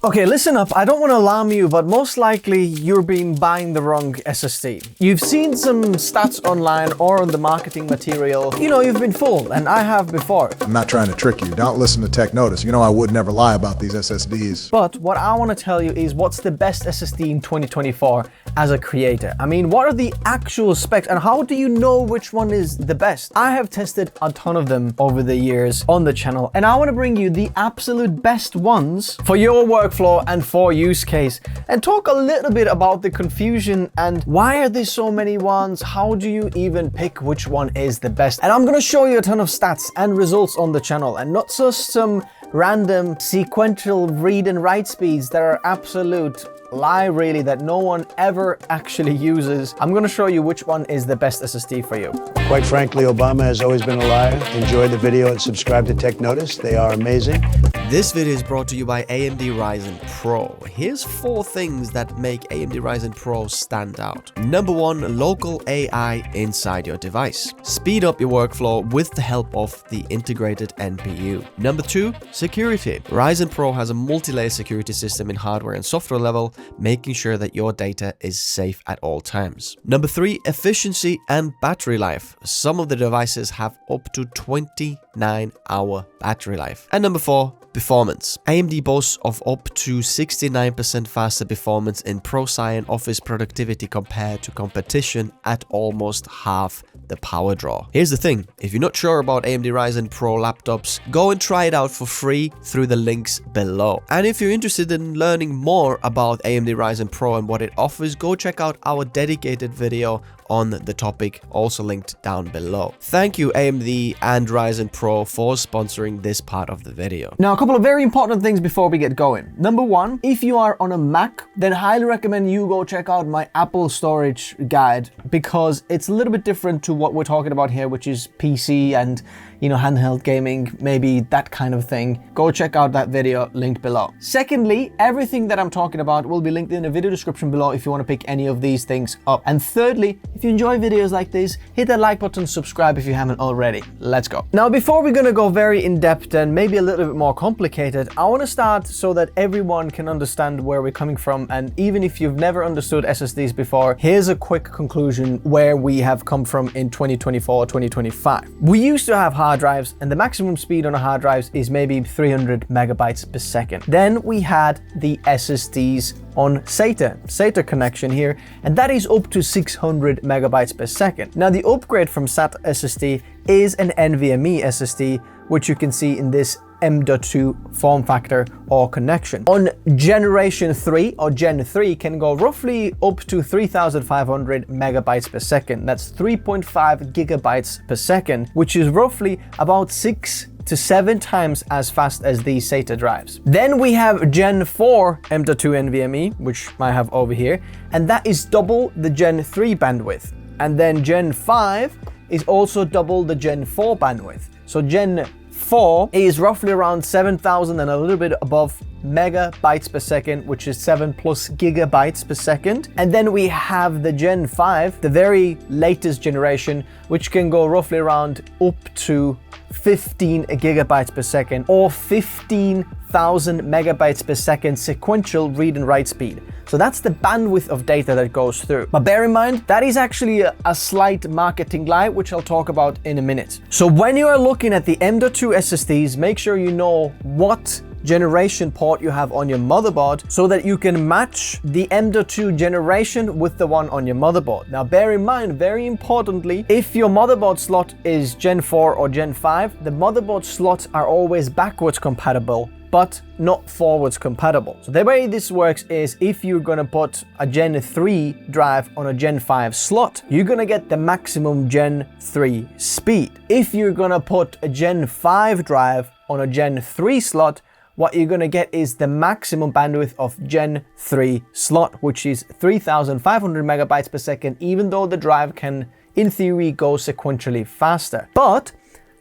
Okay, listen up, I don't want to alarm you, but most likely you've been buying the wrong SSD. You've seen some stats online or on the marketing material. You know, you've been fooled, and I have before. I'm not trying to trick you. Don't listen to Tech Notice. You know I would never lie about these SSDs. But what I want to tell you is what's the best SSD in 2024 as a creator. I mean, what are the actual specs and how do you know which one is the best? I have tested a ton of them over the years on the channel, and I want to bring you the absolute best ones for your workflow and for use case, and talk a little bit about the confusion and why are there so many ones? How do you even pick which one is the best? And I'm going to show you a ton of stats and results on the channel, and not just some random sequential read and write speeds that are absolute lie really, that no one ever actually uses. I'm going to show you which one is the best SSD for you. Quite frankly, Obama has always been a liar. Enjoy the video and subscribe to Tech Notice. They are amazing. This video is brought to you by AMD Ryzen Pro. Here's 4 things that make AMD Ryzen Pro stand out. Number 1, local AI inside your device. Speed up your workflow with the help of the integrated NPU. Number 2, security. Ryzen Pro has a multi-layer security system in hardware and software level, making sure that your data is safe at all times. Number 3, efficiency and battery life. Some of the devices have up to 29-hour battery life. And number 4, performance. AMD boasts of up to 69% faster performance in ProSci and Office productivity compared to competition at almost half the power draw. Here's the thing, if you're not sure about AMD Ryzen Pro laptops, go and try it out for free through the links below. And if you're interested in learning more about AMD Ryzen Pro and what it offers, go check out our dedicated video on the topic, also linked down below. Thank you AMD and Ryzen Pro for sponsoring this part of the video. Now, a couple of very important things before we get going. Number 1, if you are on a Mac, then highly recommend you go check out my Apple storage guide, because it's a little bit different to what we're talking about here, which is PC and, you know, handheld gaming, maybe that kind of thing. Go check out that video linked below. Secondly, everything that I'm talking about will be linked in the video description below if you want to pick any of these things up. And thirdly, if you enjoy videos like this, hit that like button, subscribe if you haven't already. Let's go. Now, before we're gonna go very in-depth and maybe a little bit more complicated, I want to start so that everyone can understand where we're coming from. And even if you've never understood SSDs before, here's a quick conclusion where we have come from in 2024, 2025. We used to have hard drives, and the maximum speed on a hard drive is maybe 300 megabytes per second. Then we had the SSDs on SATA connection here, and that is up to 600 megabytes per second. Now, the upgrade from SATA SSD is an NVMe SSD, which you can see in this M.2 form factor or connection. On generation 3 or Gen 3 can go roughly up to 3,500 megabytes per second. That's 3.5 gigabytes per second, which is roughly about 6 to 7 times as fast as these SATA drives. Then we have Gen 4 M.2 NVMe, which I have over here, and that is double the Gen 3 bandwidth. And then Gen 5 is also double the Gen 4 bandwidth. So Gen 4 is roughly around 7,000 and a little bit above megabytes per second, which is 7+ gigabytes per second. And then we have the Gen 5, the very latest generation, which can go roughly around up to 15 gigabytes per second or 15,000 megabytes per second sequential read and write speed. So that's the bandwidth of data that goes through. But bear in mind, that is actually a slight marketing lie, which I'll talk about in a minute. So when you are looking at the M.2 SSDs, make sure you know what generation port you have on your motherboard so that you can match the M.2 generation with the one on your motherboard. Now, bear in mind, very importantly, if your motherboard slot is Gen 4 or Gen 5, the motherboard slots are always backwards compatible, but not forwards compatible. So the way this works is if you're gonna put a Gen 3 drive on a Gen 5 slot, you're gonna get the maximum Gen 3 speed. If you're gonna put a Gen 5 drive on a Gen 3 slot, what you're gonna get is the maximum bandwidth of Gen 3 slot, which is 3,500 megabytes per second, even though the drive can, in theory, go sequentially faster. But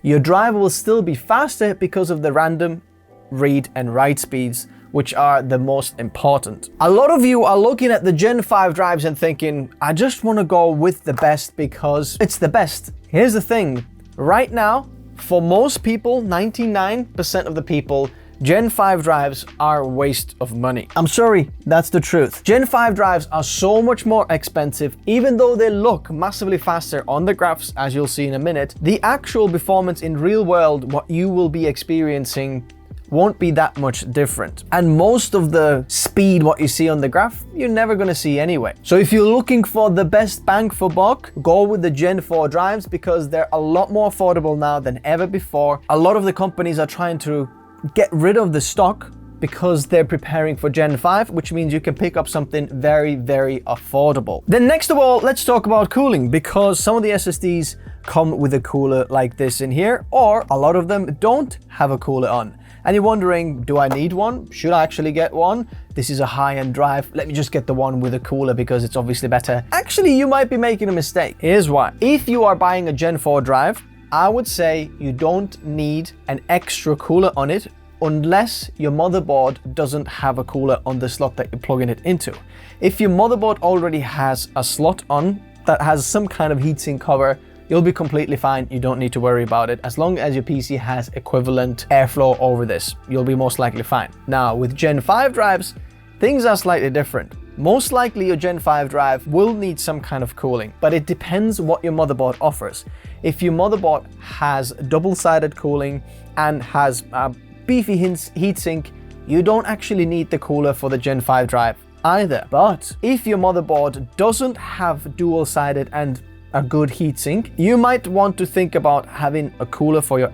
your drive will still be faster because of the random read and write speeds, which are the most important. A lot of you are looking at the Gen 5 drives and thinking, I just want to go with the best because it's the best. Here's the thing, right now, for most people, 99% of the people, Gen 5 drives are a waste of money. I'm sorry, that's the truth. Gen 5 drives are so much more expensive, even though they look massively faster on the graphs, as you'll see in a minute. The actual performance in real world, what you will be experiencing, won't be that much different. And most of the speed, what you see on the graph, you're never gonna see anyway. So if you're looking for the best bang for buck, go with the Gen 4 drives because they're a lot more affordable now than ever before. A lot of the companies are trying to get rid of the stock because they're preparing for Gen 5, which means you can pick up something very, very affordable. Then next of all, let's talk about cooling, because some of the SSDs come with a cooler like this in here, or a lot of them don't have a cooler on. And you're wondering, do I need one? Should I actually get one? This is a high-end drive. Let me just get the one with a cooler because it's obviously better. Actually, you might be making a mistake. Here's why. If you are buying a Gen 4 drive, I would say you don't need an extra cooler on it unless your motherboard doesn't have a cooler on the slot that you're plugging it into. If your motherboard already has a slot on that has some kind of heatsink cover, you'll be completely fine. You don't need to worry about it. As long as your PC has equivalent airflow over this, you'll be most likely fine. Now, with Gen 5 drives, things are slightly different. Most likely your Gen 5 drive will need some kind of cooling, but it depends what your motherboard offers. If your motherboard has double-sided cooling and has a beefy heatsink, you don't actually need the cooler for the Gen 5 drive either. But if your motherboard doesn't have dual-sided and a good heatsink, you might want to think about having a cooler for your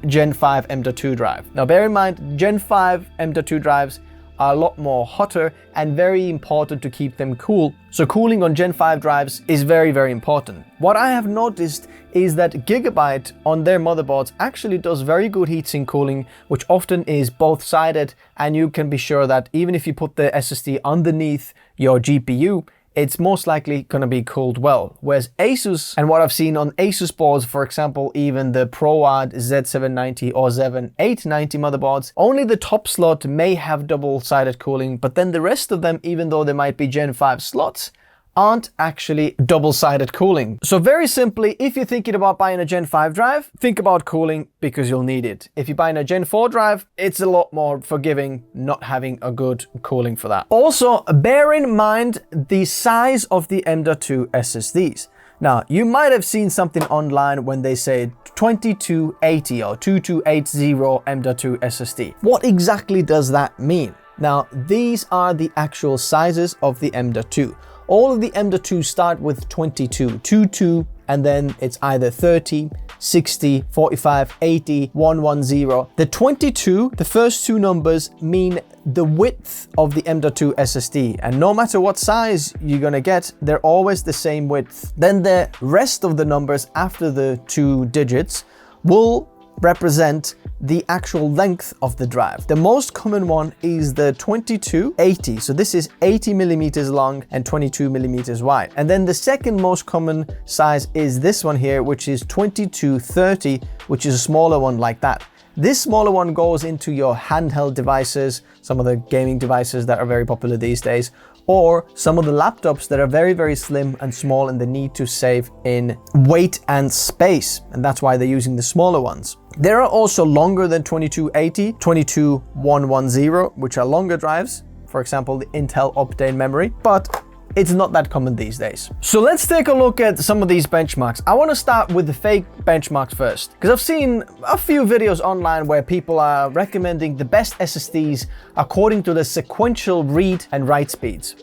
Gen 5 M.2 drive. Now bear in mind, Gen 5 M.2 drives are a lot more hotter and very important to keep them cool. So cooling on Gen 5 drives is very, very important. What I have noticed is that Gigabyte on their motherboards actually does very good heatsink cooling, which often is both sided, and you can be sure that even if you put the SSD underneath your GPU, it's most likely going to be cooled well. Whereas Asus, and what I've seen on Asus boards, for example, even the ProAd Z790 or Z890 motherboards, only the top slot may have double-sided cooling, but then the rest of them, even though they might be Gen 5 slots, aren't actually double-sided cooling. So very simply, if you're thinking about buying a Gen 5 drive, think about cooling because you'll need it. If you're buying a Gen 4 drive, it's a lot more forgiving not having a good cooling for that. Also, bear in mind the size of the M.2 SSDs. Now, you might have seen something online when they say 2280 or 2280 M.2 SSD. What exactly does that mean? Now, these are the actual sizes of the M.2. All of the M.2 start with 22, and then it's either 30, 60, 45, 80, 110. The 22, the first two numbers mean the width of the M.2 SSD, and no matter what size you're gonna get, they're always the same width. Then the rest of the numbers after the two digits will represent the actual length of the drive. The most common one is the 2280. So this is 80 millimeters long and 22 millimeters wide. And then the second most common size is this one here, which is 2230, which is a smaller one like that. This smaller one goes into your handheld devices, some of the gaming devices that are very popular these days, or some of the laptops that are very, very slim and small and they need to save in weight and space. And that's why they're using the smaller ones. There are also longer than 2280, 22110, which are longer drives. For example, the Intel Optane memory, but it's not that common these days. So let's take a look at some of these benchmarks. I want to start with the fake benchmarks first, because I've seen a few videos online where people are recommending the best SSDs according to the sequential read and write speeds.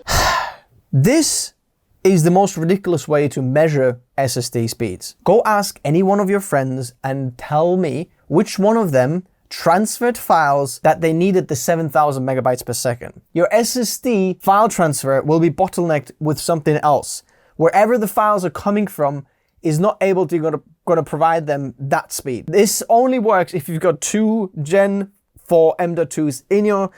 This is the most ridiculous way to measure SSD speeds. Go ask any one of your friends and tell me which one of them transferred files that they needed the 7,000 megabytes per second. Your SSD file transfer will be bottlenecked with something else. Wherever the files are coming from is not able to gonna provide them that speed. This only works if you've got two Gen 4 M.2s in your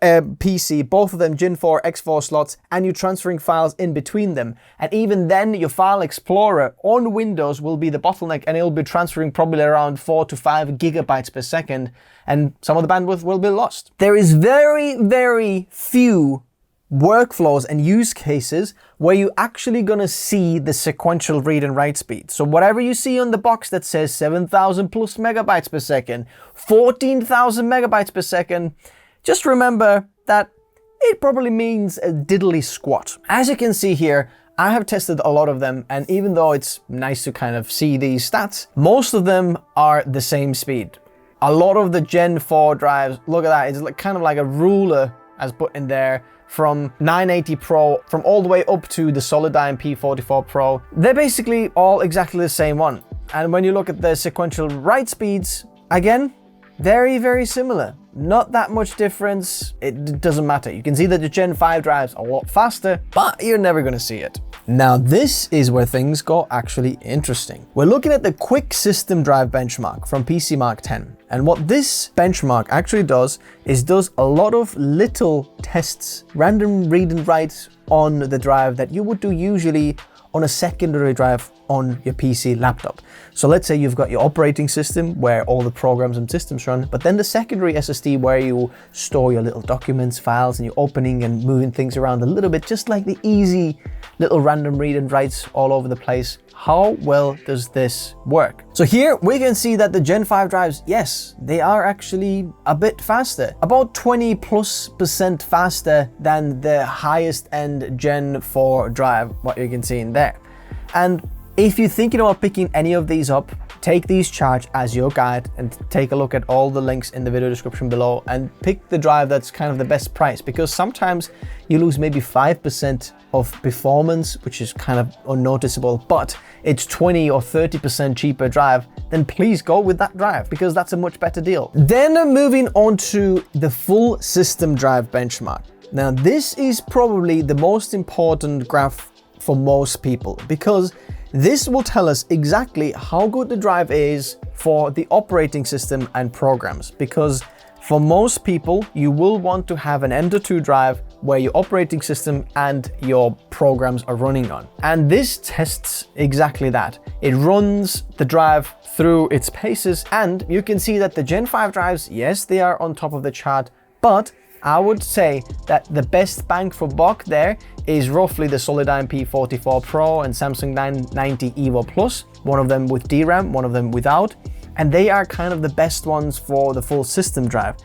PC, both of them Gen 4 X4 slots, and you're transferring files in between them. And even then, your file explorer on Windows will be the bottleneck, and it'll be transferring probably around 4 to 5 gigabytes per second, and some of the bandwidth will be lost. There is very, very few workflows and use cases where you're actually gonna see the sequential read and write speed. So whatever you see on the box that says 7,000 plus megabytes per second, 14,000 megabytes per second, just remember that it probably means a diddly squat. As you can see here, I have tested a lot of them, and even though it's nice to kind of see these stats, most of them are the same speed. A lot of the Gen 4 drives, look at that, it's like kind of like a ruler as put in there, from 980 Pro, from all the way up to the Solidigm P44 Pro. They're basically all exactly the same one. And when you look at the sequential write speeds, again, very, very similar. Not that much difference. It doesn't matter. You can see that the Gen 5 drives are a lot faster, but you're never gonna see it. Now, this is where things go actually interesting. We're looking at the quick system drive benchmark from PC Mark 10. And what this benchmark actually does is does a lot of little tests, random read and writes on the drive that you would do usually on a secondary drive on your PC laptop. So let's say you've got your operating system where all the programs and systems run, but then the secondary SSD where you store your little documents, files, and you're opening and moving things around a little bit, just like the easy little random read and writes all over the place. How well does this work? So here we can see that the Gen 5 drives, yes, they are actually a bit faster, about 20+% faster than the highest end Gen 4 drive, what you can see in there. And if you're thinking about picking any of these up, take these charts as your guide and take a look at all the links in the video description below and pick the drive that's kind of the best price, because sometimes you lose maybe 5% of performance, which is kind of unnoticeable, but it's 20 or 30% cheaper drive, then please go with that drive because that's a much better deal. Then moving on to the full system drive benchmark. Now this is probably the most important graph for most people because this will tell us exactly how good the drive is for the operating system and programs, because for most people, you will want to have an M.2 drive where your operating system and your programs are running on. And this tests exactly that. It runs the drive through its paces, and you can see that the Gen 5 drives, yes, they are on top of the chart, but I would say that the best bang for buck there is roughly the Solidigm P44 Pro and Samsung 990 EVO Plus, one of them with DRAM, one of them without, and they are kind of the best ones for the full system drive.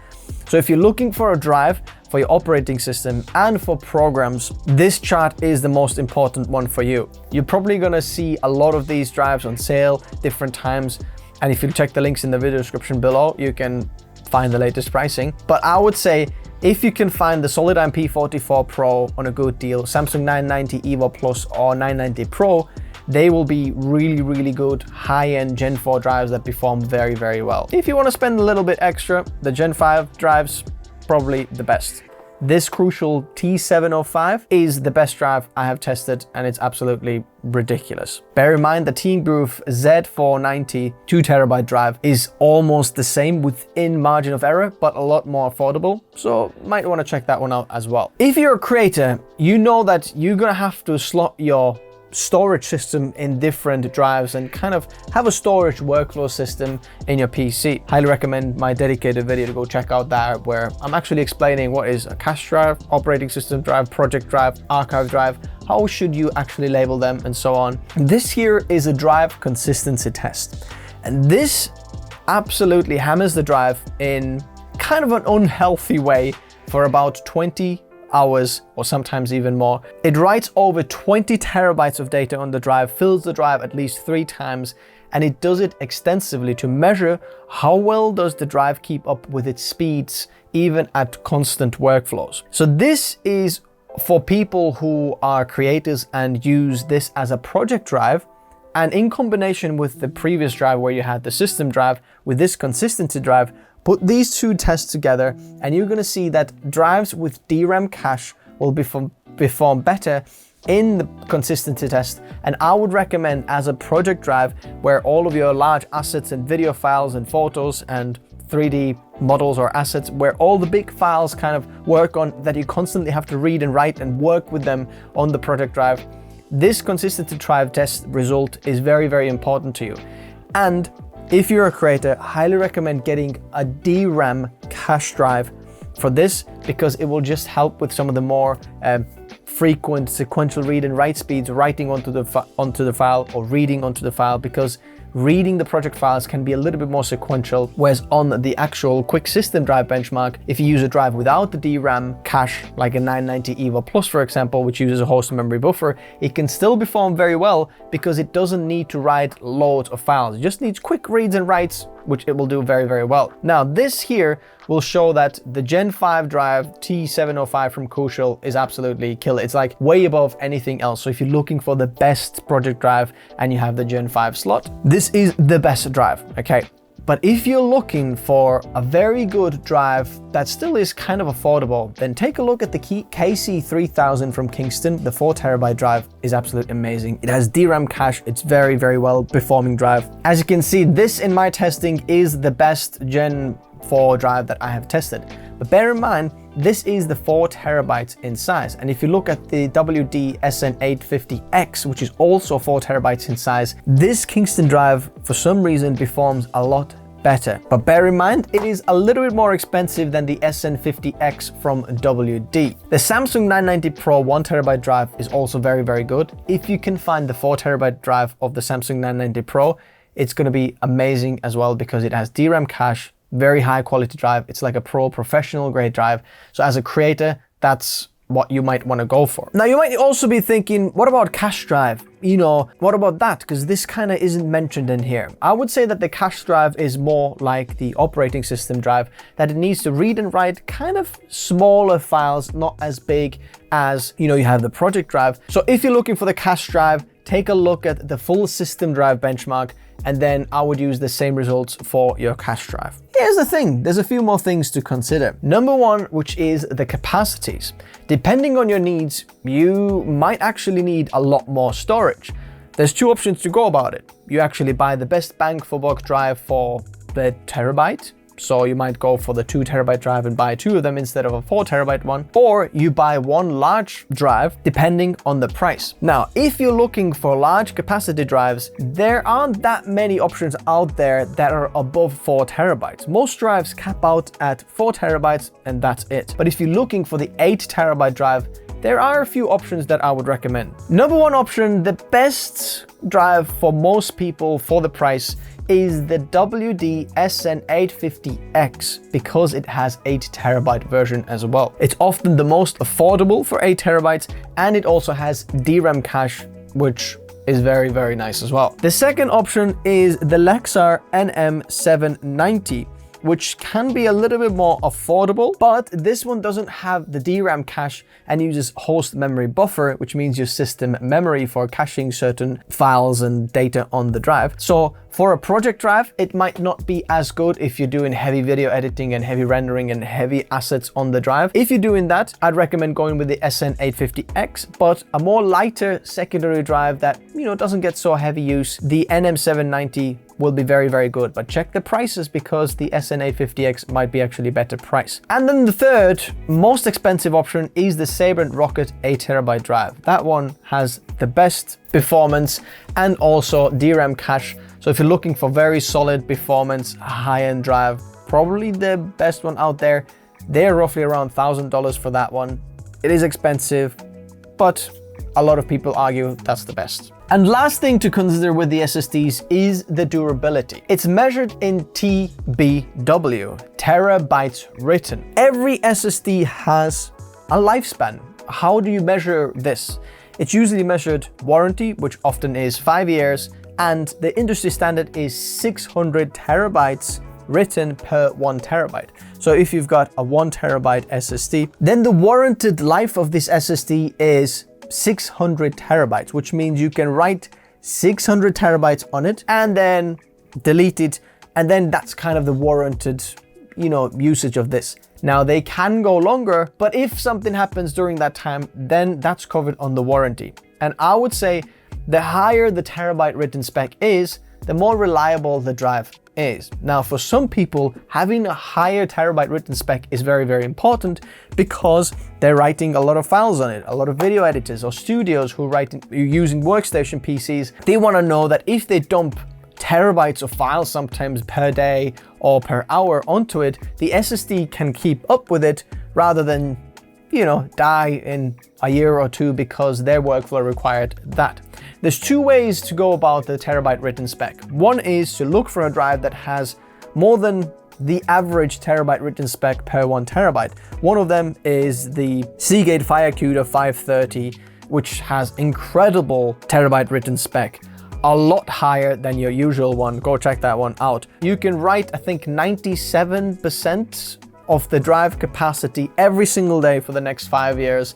So if you're looking for a drive for your operating system and for programs, this chart is the most important one for you. You're probably gonna see a lot of these drives on sale different times, and if you check the links in the video description below, you can find the latest pricing. But I would say if you can find the Solidigm P44 Pro on a good deal, Samsung 990 EVO Plus or 990 Pro, they will be really, really good high-end Gen 4 drives that perform very, very well. If you want to spend a little bit extra, the Gen 5 drives, probably the best. This crucial T705 is the best drive I have tested, and it's absolutely ridiculous. Bear in mind the Teamgroup Z490 2TB drive is almost the same within margin of error, but a lot more affordable, so might want to check that one out as well. If you're a creator, you know that you're gonna have to slot your storage system in different drives and kind of have a storage workflow system in your PC. Highly recommend my dedicated video to go check out that, where I'm actually explaining what is a cache drive, operating system drive, project drive, archive drive, how should you actually label them, and so on. This here is a drive consistency test, and this absolutely hammers the drive in kind of an unhealthy way for about 20 hours or sometimes even more. It writes over 20 terabytes of data on the drive, fills the drive at least 3 times, and it does it extensively to measure how well does the drive keep up with its speeds even at constant workflows. So this is for people who are creators and use this as a project drive, and in combination with the previous drive where you had the system drive, with this consistency drive, put these two tests together and you're gonna see that drives with DRAM cache will perform better in the consistency test. And I would recommend as a project drive where all of your large assets and video files and photos and 3D models or assets, where all the big files kind of work on, that you constantly have to read and write and work with them on the project drive, this consistency drive test result is very, very important to you. And if you're a creator, I highly recommend getting a DRAM cache drive for this because it will just help with some of the more frequent sequential read and write speeds, writing onto the file or reading onto the file, because reading the project files can be a little bit more sequential, whereas on the actual quick system drive benchmark, if you use a drive without the DRAM cache, like a 990 EVO Plus, for example, which uses a host memory buffer, it can still perform very well because it doesn't need to write loads of files. It just needs quick reads and writes, which it will do very, very well. Now, this here will show that the Gen 5 drive T705 from Crucial is absolutely killer. It's like way above anything else. So if you're looking for the best project drive and you have the Gen 5 slot, this is the best drive, okay? But if you're looking for a very good drive that still is kind of affordable, then take a look at the KC3000 from Kingston. The 4TB drive is absolutely amazing. It has DRAM cache. It's very, very well performing drive. As you can see, this in my testing is the best Gen 4 drive that I have tested. But bear in mind, this is the 4TB in size. And if you look at the WD SN850X, which is also 4TB in size, this Kingston drive, for some reason, performs a lot better. But bear in mind, it is a little bit more expensive than the SN50X from WD. The Samsung 990 Pro 1TB drive is also very, very good. If you can find the 4TB drive of the Samsung 990 Pro, it's going to be amazing as well because it has DRAM cache, very high quality drive. It's like a professional grade drive. So as a creator, that's what you might want to go for. Now, you might also be thinking, what about cache drive? You know, what about that? Because this kind of isn't mentioned in here. I would say that the cache drive is more like the operating system drive, that it needs to read and write kind of smaller files, not as big as, you know, you have the project drive. So if you're looking for the cache drive, take a look at the full system drive benchmark, and then I would use the same results for your cache drive. Here's the thing, there's a few more things to consider. Number one, which is the capacities. Depending on your needs, you might actually need a lot more storage. There's two options to go about it. You actually buy the best bang for buck drive for the terabyte. So you might go for the 2TB drive and buy two of them instead of a 4TB one, or you buy one large drive depending on the price. Now, if you're looking for large capacity drives, there aren't that many options out there that are above 4TB. Most drives cap out at 4TB and that's it. But if you're looking for the 8TB drive, there are a few options that I would recommend. Number one option, the best drive for most people for the price, is the WD SN850X because it has 8TB version as well. It's often the most affordable for 8TB, and it also has DRAM cache, which is very, very nice as well. The second option is the Lexar NM790, which can be a little bit more affordable, but this one doesn't have the DRAM cache and uses host memory buffer, which means your system memory for caching certain files and data on the drive. So for a project drive, it might not be as good if you're doing heavy video editing and heavy rendering and heavy assets on the drive. If you're doing that, I'd recommend going with the SN850X, but a more lighter secondary drive that, you know, doesn't get so heavy use, the NM790 will be very, very good. But check the prices because the SN850X might be actually a better price. And then the third most expensive option is the Sabrent Rocket 8TB drive. That one has the best performance and also DRAM cache. So if you're looking for very solid performance, high-end drive, probably the best one out there. They're roughly around $1,000 for that one. It is expensive, but a lot of people argue that's the best. And last thing to consider with the SSDs is the durability. It's measured in TBW, terabytes written. Every SSD has a lifespan. How do you measure this? It's usually measured warranty, which often is 5 years, and the industry standard is 600 terabytes written per 1 terabyte. So if you've got a 1 terabyte SSD, then the warranted life of this SSD is 600 terabytes, which means you can write 600 terabytes on it and then delete it. And then that's kind of the warranted, you know, usage of this. Now they can go longer, but if something happens during that time, then that's covered on the warranty. And I would say the higher the terabyte written spec is, the more reliable the drive is. Now, for some people, having a higher terabyte written spec is very, very important because they're writing a lot of files on it. A lot of video editors or studios who are using workstation PCs, they want to know that if they dump terabytes of files sometimes per day or per hour onto it, the SSD can keep up with it rather than, you know, die in a year or two because their workflow required that. There's two ways to go about the terabyte written spec. One is to look for a drive that has more than the average terabyte written spec per 1 terabyte. One of them is the Seagate FireCuda 530, which has incredible terabyte written spec, a lot higher than your usual one. Go check that one out. You can write, I think, 97% of the drive capacity every single day for the next 5 years.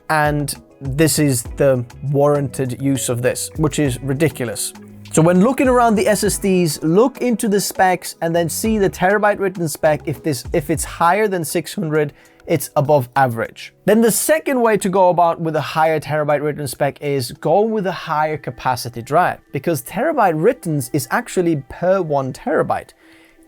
And this is the warranted use of this, which is ridiculous. So when looking around the SSDs, look into the specs and then see the terabyte written spec. If it's higher than 600, it's above average. Then the second way to go about with a higher terabyte written spec is go with a higher capacity drive, because terabyte writtens is actually per 1 terabyte.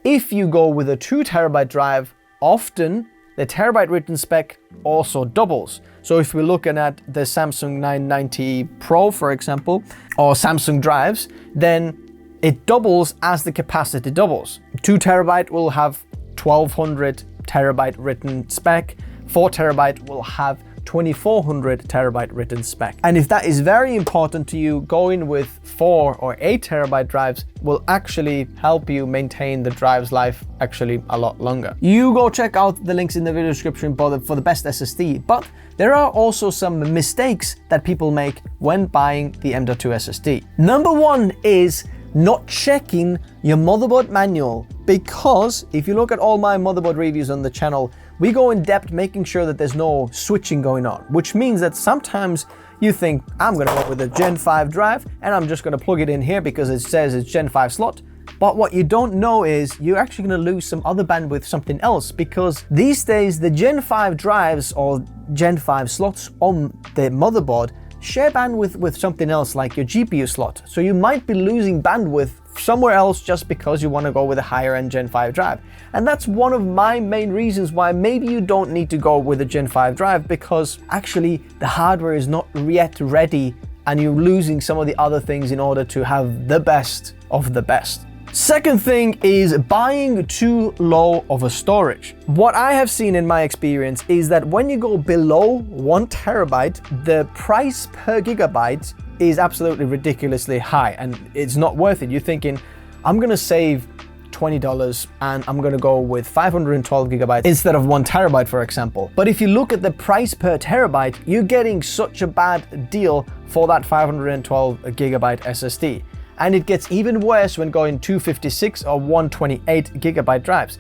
If you go with a 2 terabyte drive, often the terabyte written spec also doubles. So if we're looking at the Samsung 990 Pro, for example, or Samsung drives, then it doubles as the capacity doubles. 2 terabyte will have 1200 terabyte written spec, 4 terabyte will have 2400 terabyte written spec. And if that is very important to you, going with 4 or 8 terabyte drives will actually help you maintain the drive's life actually a lot longer. You go check out the links in the video description for the best SSD, but there are also some mistakes that people make when buying the M.2 SSD. Number one is not checking your motherboard manual, because if you look at all my motherboard reviews on the channel, we go in depth making sure that there's no switching going on, which means that sometimes you think, I'm gonna go with a Gen 5 drive and I'm just gonna plug it in here because it says it's Gen 5 slot. But what you don't know is you're actually gonna lose some other bandwidth something else, because these days the Gen 5 drives or Gen 5 slots on the motherboard share bandwidth with something else like your GPU slot. So you might be losing bandwidth somewhere else just because you want to go with a higher end Gen 5 drive. And that's one of my main reasons why maybe you don't need to go with a Gen 5 drive, because actually the hardware is not yet ready and you're losing some of the other things in order to have the best of the best. Second thing is buying too low of a storage. What I have seen in my experience is that when you go below 1 terabyte, the price per gigabyte is absolutely ridiculously high and it's not worth it. You're thinking, I'm gonna save $20 and I'm gonna go with 512 gigabytes instead of 1 terabyte, for example. But if you look at the price per terabyte, you're getting such a bad deal for that 512 gigabyte SSD. And it gets even worse when going 256 or 128 gigabyte drives.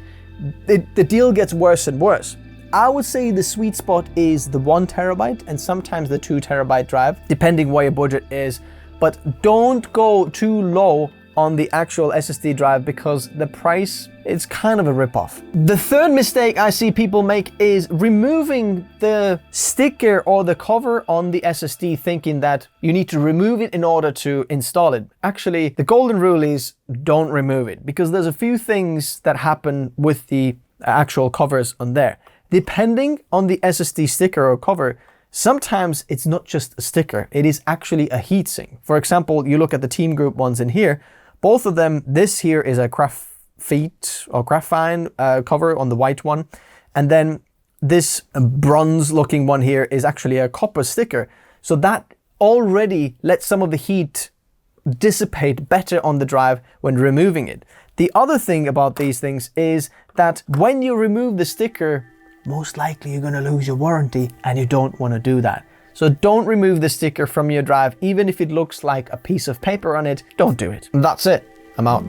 The deal gets worse and worse. I would say the sweet spot is the 1 terabyte and sometimes the 2 terabyte drive, depending where your budget is. But don't go too low on the actual SSD drive because the price is kind of a ripoff. The third mistake I see people make is removing the sticker or the cover on the SSD, thinking that you need to remove it in order to install it. Actually, the golden rule is don't remove it, because there's a few things that happen with the actual covers on there. Depending on the SSD sticker or cover, sometimes it's not just a sticker, it is actually a heatsink. For example, you look at the Teamgroup ones in here, both of them, this here is a graphite or graphene cover on the white one. And then this bronze looking one here is actually a copper sticker. So that already lets some of the heat dissipate better on the drive when removing it. The other thing about these things is that when you remove the sticker, most likely you're gonna lose your warranty and you don't wanna do that. So don't remove the sticker from your drive, even if it looks like a piece of paper on it. Don't do it. That's it. I'm out.